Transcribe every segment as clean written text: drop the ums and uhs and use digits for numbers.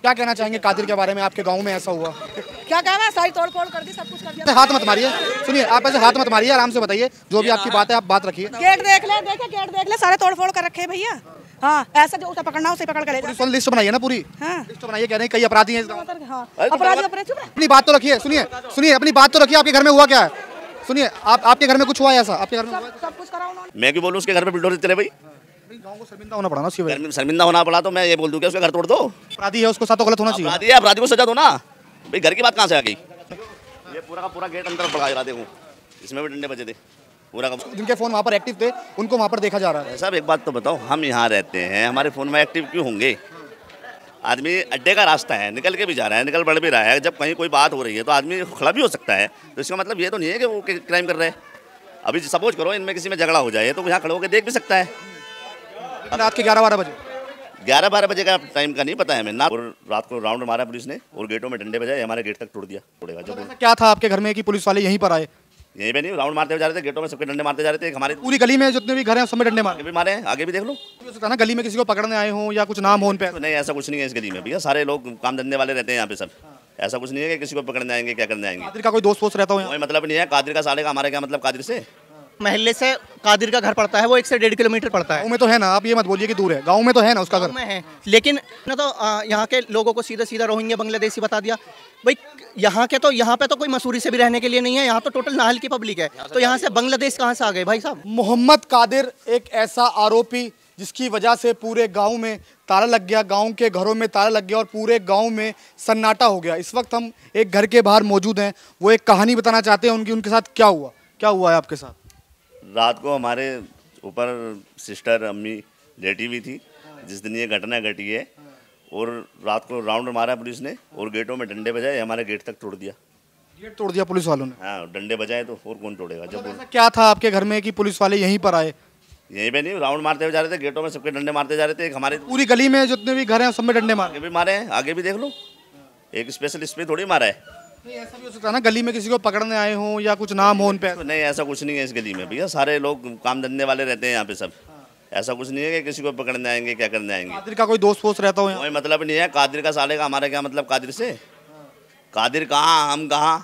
क्या कहना चाहेंगे कादिर के बारे में? आपके गांव में ऐसा हुआ? क्या कहना है, सारी तोड़ फोड़ कर दी, सब कुछ कर दिया। हाथ मत मारिए, सुनिए, आप ऐसे हाथ मत मारिए, आराम से बताइए, जो भी आपकी बात है आप बात रखिए। गेट देख ले, देखे गेट देख ले, सारे तोड़ फोड़ कर रखे हैं भैया। हाँ, ऐसा जो उसे पकड़ना उसे पकड़ कर ले जा। लिस्ट बनाइए ना पूरी। हाँ, लिस्ट बनाइए, कह रहे हैं कई अपराधी हैं इस गाँव में। हाँ, अपराधी अपनी बात तो रखिए, सुनिए सुनिए, अपनी बात तो रखिए। आपके घर में हुआ क्या है? सुनिए, आपके घर में कुछ हुआ है ऐसा? आपके घर में सब कुछ करा उन्होंने। मैं क्यों बोलूँ उसके घर पे बुलडोजर चले भाई? गाँव को शर्मिंदा होना पड़ा ना उसकी वजह से। शर्मिंदा होना पड़ा तो मैं ये बोल दूँ कि उसका घर तोड़ दो। अपराधी है, उसको साथ तो गलत होना चाहिए। अपराधी है, अपराधी को सजा दो ना भाई। घर की बात कहाँ से आ गई? ये पूरा का पूरा गेट अंदर बढ़ा रहा, देखो इसमें भी डंडे बजे थे पूरा का। जिनके फोन वहाँ पर एक्टिव थे उनको वहाँ पर देखा जा रहा है। साहब एक बात तो बताओ, हम यहाँ रहते हैं, हमारे फ़ोन में एक्टिव क्यों होंगे? आदमी अड्डे का रास्ता है, निकल के भी जा रहा है, निकल बढ़ भी रहा है, जब कहीं कोई बात हो रही है तो आदमी खड़ा भी हो सकता है। तो इसका मतलब ये तो नहीं है कि वो क्राइम कर रहे हैं। अभी सपोज करो इनमें किसी में झगड़ा हो जाए तो यहाँ खड़े होकर देख भी सकता है। रात के 11-12 बजे, 11-12 बजे का टाइम का नहीं पता है हमें ना। और रात को राउंड मारा पुलिस ने और गेटों में डंडे बजाए, हमारे गेट तक तोड़ दिया। तोड़ेगा जब ऐसा क्या था आपके घर में कि पुलिस वाले यहीं पर आए? यहीं पे नहीं, राउंड मारते हुए जा रहे थे, गेटों में सबके डंडे मारते जा रहे थे। हमारे पूरी गली में जितने भी घर हैं सब में डंडे मारे? आगे भी मारे हैं, आगे भी देख लो। हो सकता है ना गली में किसी को पकड़ने आए हों या कुछ नाम हो उन पे। नहीं, ऐसा कुछ नहीं है इस गली में भैया, सारे लोग काम धंधे वाले रहते हैं यहाँ पे सब। ऐसा कुछ नहीं है कि किसी को पकड़ने आएंगे, क्या करने आएंगे। कादिर का कोई दोस्त वोस्त रहता हो? कोई मतलब नहीं है कादिर का, साले का हमारे क्या मतलब कादिर से? महल्ले से कादिर का घर पड़ता है, वो 1 से 1.5 किलोमीटर पड़ता है। गाँव में तो है ना, आप ये मत बोलिए कि दूर है, गाँव में तो है ना उसका घर। गाँव में है, लेकिन ना तो यहाँ के लोगों को सीधा सीधा रोहिंग्या बांग्लादेशी बता दिया भाई। यहाँ के तो यहाँ पे तो कोई मसूरी से भी रहने के लिए नहीं है, यहाँ तो टोटल नाहल की पब्लिक है, तो यहाँ से बांग्लादेश कहाँ से आ गए भाई साहब? मोहम्मद कादिर एक ऐसा आरोपी जिसकी वजह से पूरे गांव में ताला लग गया, गांव के घरों में ताला लग गया और पूरे गांव में सन्नाटा हो गया। इस वक्त हम एक घर के बाहर मौजूद हैं, वो एक कहानी बताना चाहते हैं उनके साथ क्या हुआ है आपके साथ? रात को हमारे ऊपर सिस्टर अम्मी लेटी हुई थी जिस दिन ये घटना घटी है, और रात को राउंड मारा पुलिस ने और गेटों में डंडे बजाए, हमारे गेट तक तोड़ दिया। गेट तोड़ दिया पुलिस वालों ने? हाँ, डंडे बजाए तो और कौन तोड़ेगा? जब ऐसा क्या था आपके घर में कि पुलिस वाले यहीं पर आए? यहीं पे नहीं, राउंड मारते हुए जा रहे थे, गेटों में सबके डंडे मारते जा रहे थे। एक हमारे पूरी गली में जितने भी घर हैं सब में डंडे मारे? आगे भी मारे हैं, आगे भी देख लो, एक स्पेशल इस पे थोड़ी मारा है। नहीं, ऐसा भी हो सकता है ना गली में किसी को पकड़ने आए हों या कुछ नाम हो उन पे। नहीं, ऐसा कुछ नहीं है इस गली में भैया, सारे लोग काम धंधे वाले रहते हैं यहाँ पे सब। ऐसा कुछ नहीं है कि किसी को पकड़ने आएंगे, क्या करने आएंगे। कादिर का कोई दोस्त वोस्त रहता हो यहाँ? कोई मतलब नहीं है कादिर का, साले का हमारे क्या मतलब कादिर से? कादिर कहाँ, हम कहाँ?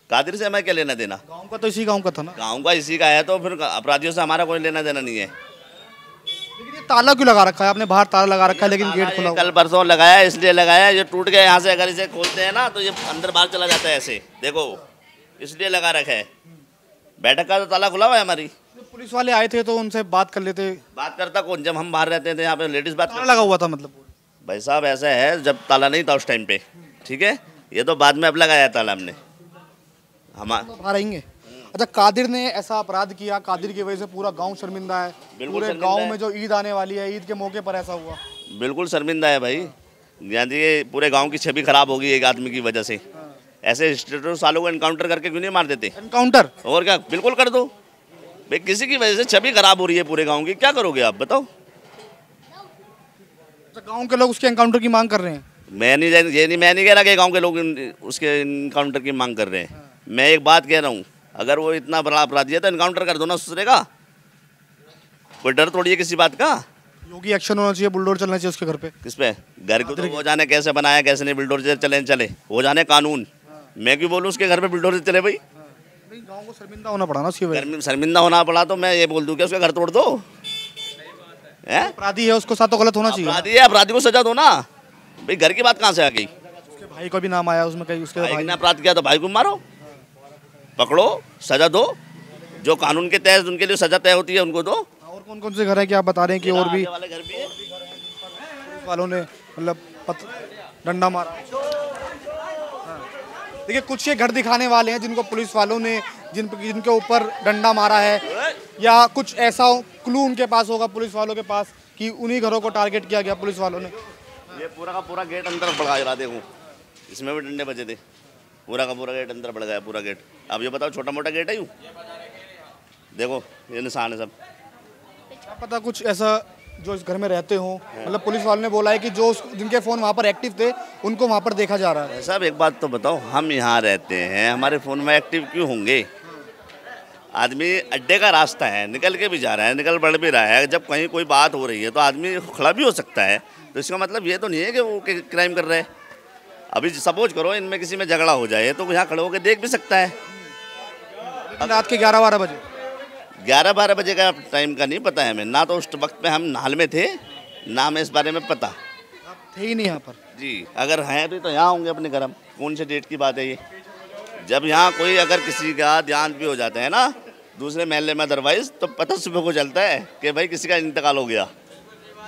कादिर से हमें क्या लेना देना? गाँव का तो इसी गाँव का था ना। गाँव का इसी का है, तो फिर अपराधियों से हमारा कोई लेना देना नहीं है। लेकिन ये ताला क्यों लगा रखा है आपने? बाहर ताला लगा रखा है लेकिन गेट खुला हुआ है। कल परसों लगाया, इसलिए लगाया, ये टूट गया यहाँ से। अगर इसे खोलते हैं ना तो ये अंदर बाहर चला जाता है ऐसे, देखो इसलिए लगा रखा है। बैठक का तो ताला खुला हुआ है हमारी। पुलिस वाले आए थे तो उनसे बात कर लेते। बात करता कौन, जब हम बाहर रहते थे यहाँ पे लेडीज बात ताला लगा हुआ था मतलब? भाई साहब ऐसा है, जब ताला नहीं था उस टाइम पे, ठीक है, ये तो बाद में अब लगाया ताला हमने। बाहर आएंगे। अच्छा, कादिर ने ऐसा अपराध किया, कादिर की वजह से पूरा गांव शर्मिंदा है। पूरे गांव में जो ईद आने वाली है, ईद के मौके पर ऐसा हुआ। बिल्कुल शर्मिंदा है भाई, यहाँ देखिए पूरे गांव की छवि खराब होगी एक आदमी की वजह से। ऐसे स्टेटस सालों को एनकाउंटर करके क्यों नहीं मार देते? एनकाउंटर? और क्या, बिल्कुल कर दो भाई। किसी की वजह से छवि खराब हो रही है पूरे गाँव की, क्या करोगे आप बताओ? अच्छा, गाँव के लोग उसके एनकाउंटर की मांग कर रहे हैं? मैं नहीं कह रहा कि गाँव के लोग उसके एनकाउंटर की मांग कर रहे हैं। मैं एक बात कह रहा हूँ, अगर वो इतना बड़ा अपराधी है तो एनकाउंटर कर दो ना, सुधरेगा। कोई डर थोड़ी है किसी बात का। योगी एक्शन होना चाहिए, बुलडोजर चलना चाहिए उसके घर पे। किस पे? घर को तो वो जाने कैसे बनाया, कैसे नहीं, बुलडोजर चले वो जाने कानून। मैं क्यों बोलूँ उसके घर पे बुलडोजर चले भाई? गांव को शर्मिंदा होना पड़ा ना उसकी वजह। शर्मिंदा होना पड़ा तो मैं ये बोल दूँ कि उसका घर तोड़ दो। अपराधी है, उसको साथ तो गलत होना चाहिए। अपराधी है, अपराधी को सजा दो ना भाई। घर की बात कहाँ से आ गई? उसके भाई को भी नाम आया उसमें, कहीं उसके भाई ने अपराध किया तो भाई को मारो, पकड़ो, सजा दो। जो कानून के तहत उनके लिए सजा तय होती है उनको दो। और कौन कौन से घर हैं कि आप बता रहे हैं कि और भी वाले घर भी है? पुलिस वालों ने मतलब डंडा मारा? देखिए, कुछ ये घर दिखाने वाले हैं जिनको पुलिस वालों ने जिनके ऊपर डंडा मारा है, या कुछ ऐसा क्लू उनके पास होगा पुलिस वालों के पास कि उन्हीं घरों को टारगेट किया गया पुलिस वालों ने। ये पूरा का पूरा गेट अंदर बढ़ा रहा, देखो इसमें भी डंडे बजे थे। पूरा का पूरा गेट अंदर बढ़ गया, पूरा गेट। अब ये बताओ, छोटा मोटा गेट है यूँ, देखो ये निशान है सब। क्या पता कुछ ऐसा जो इस घर में रहते हो, मतलब पुलिस वालों ने बोला है कि जो जिनके फ़ोन वहाँ पर एक्टिव थे उनको वहाँ पर देखा जा रहा है। साहब एक बात तो बताओ, हम यहाँ रहते हैं, हमारे फ़ोन में एक्टिव क्यों होंगे? आदमी अड्डे का रास्ता है, निकल के भी जा रहा है, निकल बढ़ भी रहा है, जब कहीं कोई बात हो रही है तो आदमी खड़ा भी हो सकता है। तो इसका मतलब ये तो नहीं है कि वो क्राइम कर रहे हैं। अभी सपोज करो इनमें किसी में झगड़ा हो जाए तो यहाँ खड़े होकर देख भी सकता है। रात के 11-12 बजे 11-12 बजे का टाइम का नहीं पता है हमें, ना तो उस वक्त में हम नाल में थे, ना हमें इस बारे में पता। आप थे ही नहीं यहाँ पर जी, अगर हैं भी तो यहाँ होंगे अपने घर। हम कौन से डेट की बात है ये? जब यहाँ कोई अगर किसी का ध्यान भी हो जाता है ना दूसरे महल्ले में अदरवाइज, तो पता सुबह को चलता है कि भाई किसी का इंतकाल हो गया।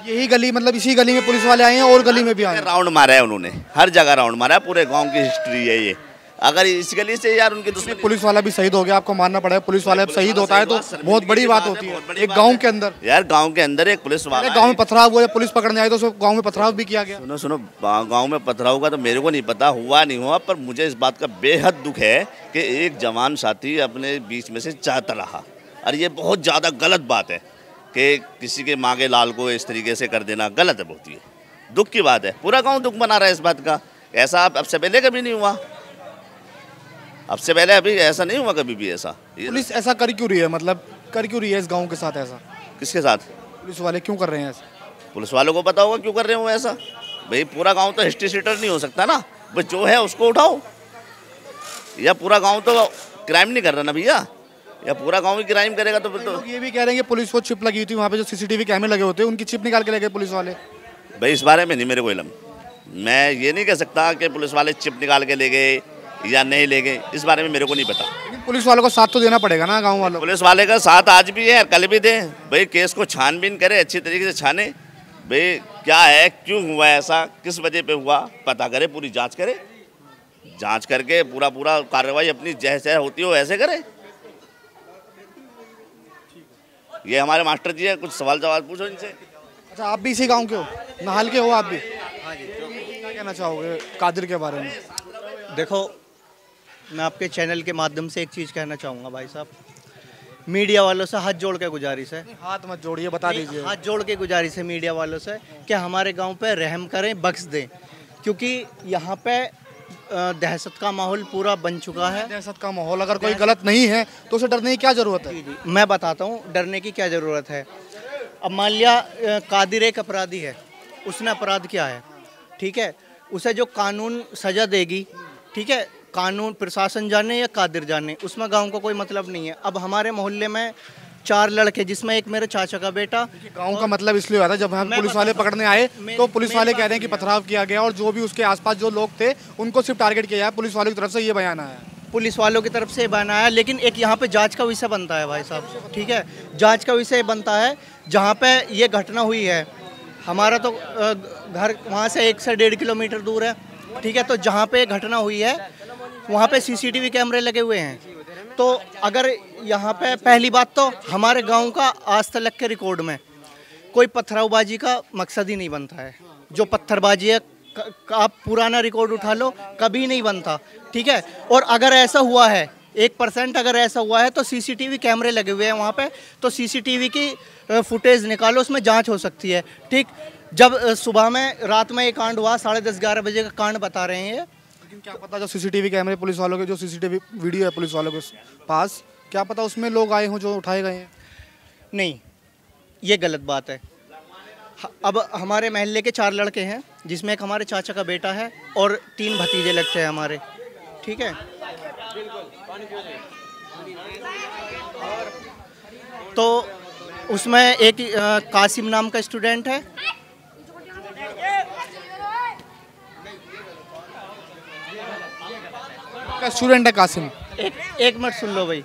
यही गली, मतलब इसी गली में पुलिस वाले आए हैं और गली में भी आए हैं? राउंड मारा है उन्होंने, हर जगह राउंड मारा है, पूरे गांव की हिस्ट्री है ये। अगर इस गली से यार उनके दुश्मन, पुलिस वाला भी शहीद हो गया, आपको मानना पड़ेगा। पुलिस वाला शहीद होता है तो बहुत बड़ी बात होती है एक गांव के अंदर। यार गांव के अंदर एक पुलिस वाला, गांव में पथराव हुआ, पुलिस पकड़ने आई तो उसको गांव में पथराव भी किया गया। सुनो, गांव में पथराव का तो मेरे को नहीं पता, हुआ नहीं हुआ, पर मुझे इस बात का बेहद दुख है कि एक जवान साथी अपने बीच में से जाता रहा। और ये बहुत ज़्यादा गलत बात है कि किसी के माँ के लाल को इस तरीके से कर देना गलत है, बहुत ही दुख की बात है। पूरा गाँव दुख मना रहा है इस बात का। ऐसा अब से पहले कभी नहीं हुआ, अब से पहले अभी ऐसा नहीं हुआ कभी भी ऐसा। पुलिस ऐसा कर क्यों रही है, मतलब कर क्यों रही है इस गांव के साथ ऐसा? किसके साथ? पुलिस वाले क्यों कर रहे हैं ऐसा? पुलिस वालों को पता होगा क्यों कर रहे हो ऐसा। भाई पूरा गांव तो हिस्ट्री सीटर नहीं हो सकता ना, बस जो है उसको उठाओ। या पूरा गांव तो क्राइम नहीं कर रहा ना भैया, या पूरा गांव ही क्राइम करेगा तो फिर तो। ये भी कह रहे हैं कि पुलिस को चिप लगी हुई थी वहाँ पे, जो सीसीटीवी कैमरे लगे होते हैं उनकी चिप निकाल के ले गए पुलिस वाले। भाई इस बारे में नहीं मेरे को इल्म, मैं ये नहीं कह सकता कि पुलिस वाले चिप निकाल के ले गए या नहीं ले गए, इस बारे में मेरे को नहीं पता। लेकिन पुलिस वालों को साथ तो देना पड़ेगा ना गाँव वालों। पुलिस वाले का साथ आज भी है, कल भी दे। भाई केस को छानबीन करे, अच्छी तरीके से छाने, भाई क्या है, क्यों हुआ ऐसा, किस वजह पे हुआ, पता करे, पूरी जांच करे, जांच करके पूरा कार्रवाई अपनी जैसे होती हो ऐसे करे। ये हमारे मास्टर जी है, कुछ सवाल जवाब पूछो इनसे। अच्छा, आप भी इसी गांव के हो, नाहल के हो आप भी? हाँ जी। क्या कहना चाहोगे कादिर के बारे में? देखो, मैं आपके चैनल के माध्यम से एक चीज़ कहना चाहूँगा भाई साहब, मीडिया वालों से हाथ जोड़ के गुजारिश है। हाथ मत जोड़िए, बता दीजिए। हाथ जोड़ के गुजारिश है मीडिया वालों से कि हमारे गांव पे रहम करें, बख्श दें, क्योंकि यहाँ पे दहशत का माहौल पूरा बन चुका है। दहशत का माहौल, अगर कोई गलत नहीं है तो उसे डरने की क्या ज़रूरत है? जी, मैं बताता हूँ डरने की क्या ज़रूरत है। अब मान लिया कादिर एक अपराधी है, उसने अपराध किया है, ठीक है, उसे जो कानून सज़ा देगी, ठीक है, कानून प्रशासन जाने या कादिर जाने, उसमें गांव को कोई मतलब नहीं है। अब हमारे मोहल्ले में 4 लड़के, जिसमें एक मेरे चाचा का बेटा। गांव का मतलब इसलिए हुआ था, जब हम पुलिस वाले पकड़ने आए तो पुलिस वाले कह रहे हैं कि पथराव किया गया और जो भी उसके आसपास जो लोग थे उनको सिर्फ टारगेट किया है। पुलिस वालों की तरफ से ये बयान आया। पुलिस वालों की तरफ से बयान आया, लेकिन एक यहाँ पे जांच का विषय बनता है भाई साहब, ठीक है, जांच का विषय बनता है। जहाँ पे ये घटना हुई है, हमारा तो घर वहाँ से 1 से 1.5 किलोमीटर दूर है, ठीक है, तो जहाँ पे घटना हुई है वहाँ पे सीसीटीवी कैमरे लगे हुए हैं। तो अगर यहाँ पे पहली बात तो हमारे गांव का आज तक के रिकॉर्ड में कोई पत्थरबाजी का मकसद ही नहीं बनता है। जो पत्थरबाजी है आप पुराना रिकॉर्ड उठा लो, कभी नहीं बनता, ठीक है। और अगर ऐसा हुआ है 1% अगर ऐसा हुआ है तो सीसीटीवी कैमरे लगे हुए हैं वहाँ पे, तो सीसीटीवी की फुटेज निकालो, उसमें जांच हो सकती है, ठीक। जब सुबह में रात में एक कांड हुआ, 10:30-11 बजे का कांड बता रहे हैं। लेकिन क्या पता जो सीसीटीवी कैमरे पुलिस वालों के, जो सीसीटीवी वीडियो है पुलिस वालों के पास, क्या पता उसमें लोग आए हों जो उठाए गए हैं? नहीं, ये गलत बात है। अब हमारे महल्ले के 4 लड़के हैं, जिसमें एक हमारे चाचा का बेटा है और 3 भतीजे लगते हैं हमारे, ठीक है। तो उसमें एक कासिम नाम का स्टूडेंट है, स्टूडेंट है कासिम। एक मिनट सुन लो भाई,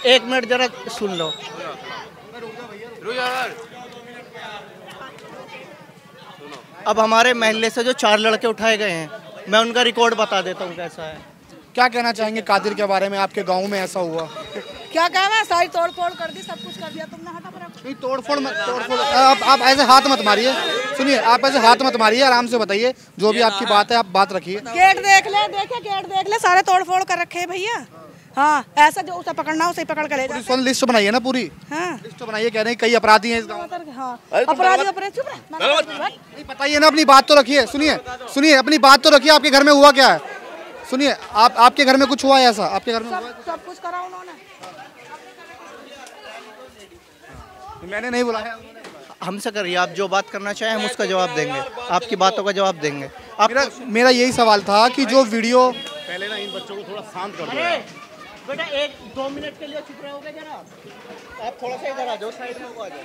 1 मिनट जरा सुन लो। अब हमारे महल्ले से जो 4 लड़के उठाए गए हैं, मैं उनका रिकॉर्ड बता देता हूँ कैसा है। क्या कहना चाहेंगे कादिर के बारे में? आपके गांव में ऐसा हुआ? क्या कहना है, सारी तोड़ फोड़ कर दी, सब कुछ कर दिया तुमने। हटा पर नहीं, तोड़फोड़ आप ऐसे हाथ मत मारिए। सुनिए, आप ऐसे हाथ मत मारिए, आराम से बताइए, जो भी आपकी बात है आप बात रखिए। गेट देख ले, देखिए गेट देख ले, सारे तोड़ फोड़ कर रखे हैं भैया। हाँ, ऐसा जो उसे पकड़ना उसे पकड़ कर ले जाओ। पुलिस वाले लिस्ट बनाइए ना पूरी। हाँ, लिस्ट बनाइए, कह रहे हैं कई अपराधी हैं इस गाँव में। हाँ, अपराधी चुप रहे। नहीं, बताइए ना, अपनी बात तो रखिए। सुनिए, अपनी बात तो रखिए। आपके घर में हुआ क्या है? सुनिए, आपके घर में कुछ हुआ है ऐसा? आपके घर में हुआ है? सब कुछ करा उन्होंने। मैंने नहीं बुलाया। हमसे करिए, आप जो बात करना चाहें हम उसका जवाब देंगे, आपकी बातों का जवाब देंगे। आप मेरा यही सवाल था कि जो वीडियो पहले ना इन बच्चों को थोड़ा शांत कर दो। बेटा 1-2 मिनट के लिए चुप रहोगे जरा, आप थोड़ा सा इधर आ जाओ, साइड में आ जाओ।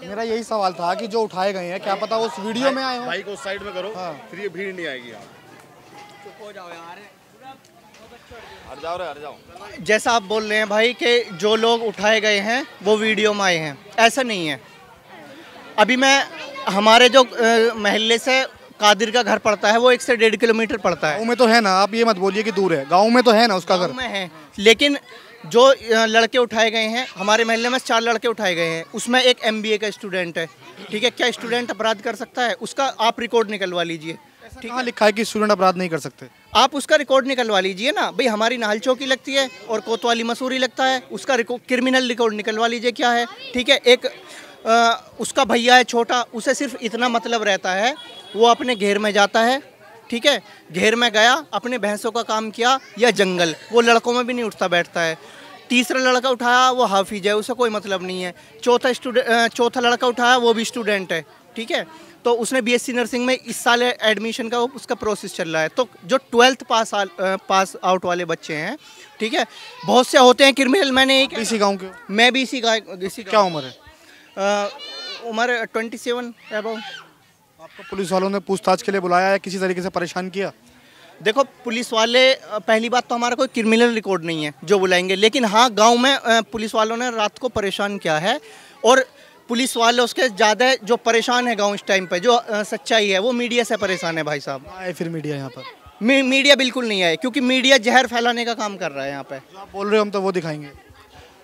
मेरा यही सवाल था कि जो उठाए गए हैं क्या पता उस वीडियो में आए हो। भाई को साइड में करो, हाँ। फिर ये भीड़ नहीं आएगी यहाँ। चुप हो जाओ यार, हट जाओ रे, हट जाओ। जैसा आप बोल रहे हैं भाई कि जो लोग उठाए गए हैं वो वीडियो में आए हैं, ऐसा नहीं है। अभी मैं हमारे जो महल्ले से कादिर का घर पड़ता है वो 1 से 1.5 किलोमीटर पड़ता है। गाँव में तो है ना, आप ये मत बोलिए कि दूर है, गाँव में तो है ना उसका घर। गाँव में है, लेकिन जो लड़के उठाए गए हैं हमारे महल्ले में 4 लड़के उठाए गए हैं, उसमें एक MBA का स्टूडेंट है। ठीक है, क्या स्टूडेंट अपराध कर सकता है? उसका आप रिकॉर्ड निकलवा लीजिए। ठीक कहाँ लिखा है कि स्टूडेंट अपराध नहीं कर सकते? आप उसका रिकॉर्ड निकलवा लीजिए ना भाई। हमारी नाहल चौकी लगती है और कोतवाली मसूरी लगता है, उसका क्रिमिनल रिकॉर्ड निकलवा लीजिए क्या है। ठीक है, एक उसका भैया है छोटा, उसे सिर्फ इतना मतलब रहता है, वो अपने घेर में जाता है। ठीक है, घेर में गया, अपने भैंसों का काम किया या जंगल, वो लड़कों में भी नहीं उठता बैठता है। तीसरा लड़का उठाया वो हाफिज है, उसे कोई मतलब नहीं है। चौथा लड़का उठाया वो भी स्टूडेंट है। ठीक है, तो उसने BSc नर्सिंग में इस साल एडमिशन का उसका प्रोसेस चल रहा है। तो जो 12th पास आउट वाले बच्चे हैं, ठीक है, बहुत से होते हैं क्रिमिनल। मैंने एक इसी गाँव के? मैं भी इसी क्या उम्र है? उम्र 27 अबाउट। आपको पुलिस वालों ने पूछताछ के लिए बुलाया है, किसी तरीके से परेशान किया? देखो पुलिस वाले, पहली बात तो हमारा कोई क्रिमिनल रिकॉर्ड नहीं है जो बुलाएंगे, लेकिन हाँ गांव में पुलिस वालों ने रात को परेशान किया है। और पुलिस वाले उसके ज़्यादा जो परेशान है गांव इस टाइम पे, जो सच्चाई है वो मीडिया से परेशान है भाई साहब। आए फिर मीडिया यहाँ पर? मीडिया बिल्कुल नहीं आए, क्योंकि मीडिया जहर फैलाने का काम कर रहा है यहाँ पे। जो आप बोल रहे हो हम तो वो दिखाएंगे।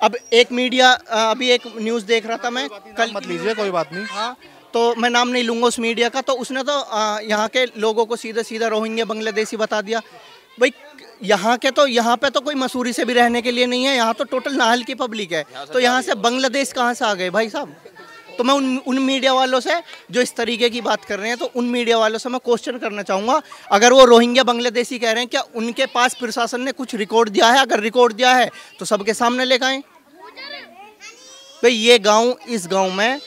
अब एक मीडिया, अभी एक न्यूज़ देख रहा था मैं कल। मत लीजिए, कोई बात नहीं। हाँ, तो मैं नाम नहीं लूँगा उस मीडिया का, तो उसने तो यहाँ के लोगों को सीधा सीधा रोहिंग्या बांग्लादेशी बता दिया। भाई यहाँ पे तो कोई मसूरी से भी रहने के लिए नहीं है, यहाँ तो टोटल नाहल की पब्लिक है, तो यहाँ से बांग्लादेश कहाँ से आ गए भाई साहब? तो मैं उन मीडिया वालों से जो इस तरीके की बात कर रहे हैं, तो उन मीडिया वालों से मैं क्वेश्चन करना चाहूँगा, अगर वो रोहिंग्या बांग्लादेशी कह रहे हैं, क्या उनके पास प्रशासन ने कुछ रिकॉर्ड दिया है? अगर रिकॉर्ड दिया है तो सबके सामने लेकर आएँ। भाई ये गाँव, इस गाँव में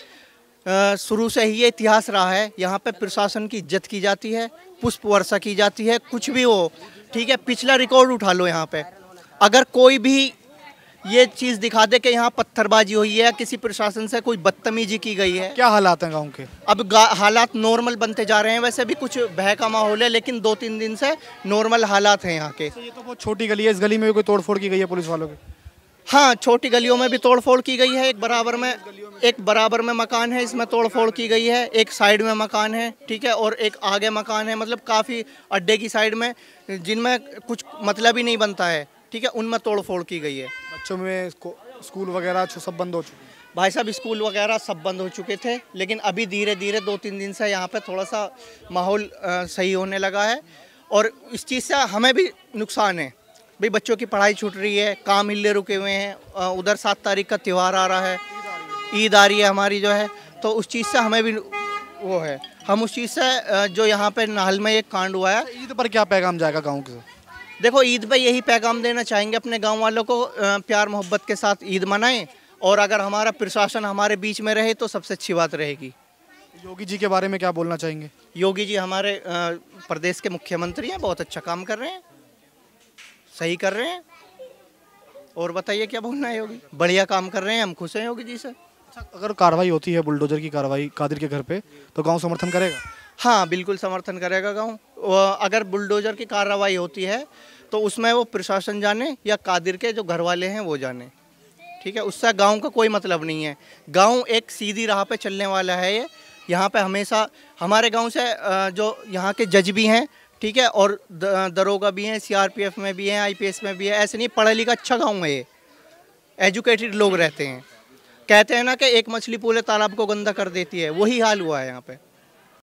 शुरू से ही ये इतिहास रहा है, यहाँ पे प्रशासन की इज्जत की जाती है, पुष्प वर्षा की जाती है, कुछ भी हो। ठीक है, पिछला रिकॉर्ड उठा लो यहाँ पे, अगर कोई भी ये चीज़ दिखा दे कि यहाँ पत्थरबाजी हुई है या किसी प्रशासन से कोई बदतमीजी की गई है। क्या हालात हैं गाँव के? अब हालात नॉर्मल बनते जा रहे हैं, वैसे भी कुछ भय का माहौल है, लेकिन 2-3 दिन से नॉर्मल हालात हैं यहाँ के। ये तो बहुत छोटी गली है, इस गली में भी कोई तोड़फोड़ की गई है पुलिस वालों की? हाँ, छोटी गलियों में भी तोड़फोड़ की गई है। एक बराबर में मकान है, इसमें तोड़फोड़ की गई है। एक साइड में मकान है, ठीक है, और एक आगे मकान है, मतलब काफ़ी अड्डे की साइड में, जिनमें कुछ मतलब ही नहीं बनता है। ठीक है, उनमें तोड़फोड़ की गई है। बच्चों में स्कूल वगैरह सब बंद हो चुके? भाई साहब स्कूल वगैरह सब बंद हो चुके थे, लेकिन अभी धीरे धीरे 2-3 दिन से यहाँ पे थोड़ा सा माहौल सही होने लगा है। और इस चीज़ से हमें भी नुकसान है भाई, बच्चों की पढ़ाई छूट रही है, काम हिल्ले रुके हुए हैं। उधर 7 तारीख का त्यौहार आ रहा है, ईद आ रही है हमारी जो है, तो उस चीज़ से हमें भी वो है। हम उस चीज़ से जो यहाँ पे नाहल में एक कांड हुआ है। ईद पर क्या पैगाम जाएगा गाँव के? देखो ईद पे यही पैगाम देना चाहेंगे अपने गाँव वालों को, प्यार मोहब्बत के साथ ईद मनाएं, और अगर हमारा प्रशासन हमारे बीच में रहे तो सबसे अच्छी बात रहेगी। योगी जी के बारे में क्या बोलना चाहेंगे? योगी जी हमारे प्रदेश के मुख्यमंत्री हैं, बहुत अच्छा काम कर रहे हैं, सही कर रहे हैं। और बताइए क्या बोलना है? योगी बढ़िया काम कर रहे हैं, हम खुश हैं योगी जी से। अगर कार्रवाई होती है बुलडोजर की कार्रवाई कादिर के घर पे, तो गांव समर्थन करेगा? हाँ बिल्कुल समर्थन करेगा गांव। अगर बुलडोजर की कार्रवाई होती है तो उसमें वो प्रशासन जाने या कादिर के जो घर वाले हैं वो जाने। ठीक है, उससे गांव का कोई मतलब नहीं है। गांव एक सीधी राह पे चलने वाला है। ये यहाँ पे हमेशा हमारे गांव से जो यहाँ के जज भी हैं, ठीक है, और दरोगा भी हैं, CRPF में भी हैं, IPS में भी है। ऐसे नहीं, पढ़ा लिखा अच्छा गांव है ये, एजुकेटेड लोग रहते हैं। कहते हैं ना कि एक मछली पूरे तालाब को गंदा कर देती है, वही हाल हुआ है यहाँ पे।